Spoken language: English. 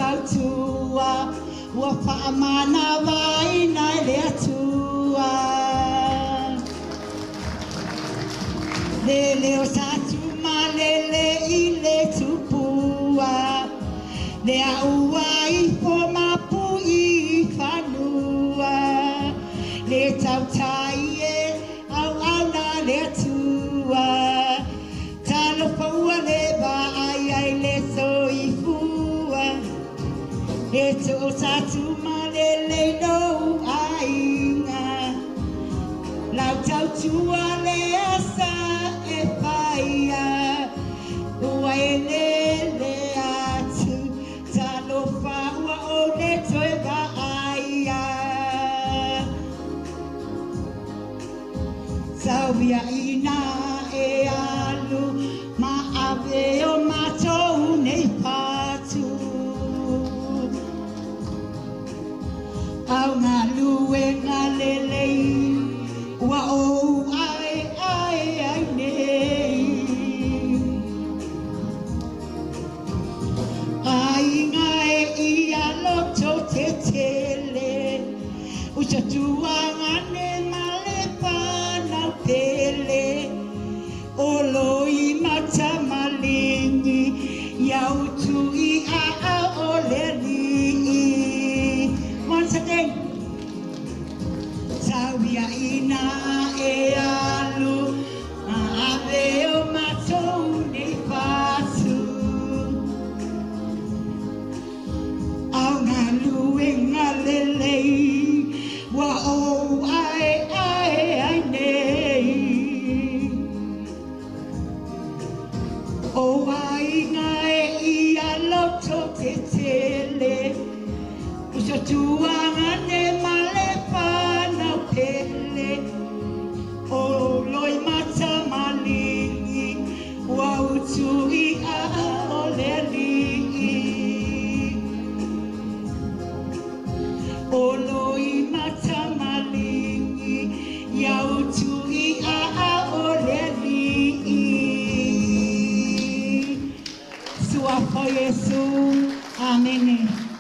tautua ua whaamana vai nai lea tua leo sa tuma lele i le tupua lea ua i po mapu i whanua le tautai e au na lea tua talo paua le ba ai le so i fua le to sa tuma lele no ainga lau tautua le asa e paia ua e lele atu talo paua o le toe ba aia Salvia ina e alu ma ave o matou nei patu au ngā lue ngā lelei ua o ai nei ai ngā e ia loto te tele usa tua ngane male panau tele oloi mata malingi iau tu i a o le li once again Sauia ina e alu ma ave o matou nei patu au ngā lue ngā lelei wa o ai nei o ai ngai ia loto te tele usa tua ngane male panau pele o loi mata malingi wa utu i a o le li o loi mata malingi ia utu i a o le li Sua foi Jesus. Amém.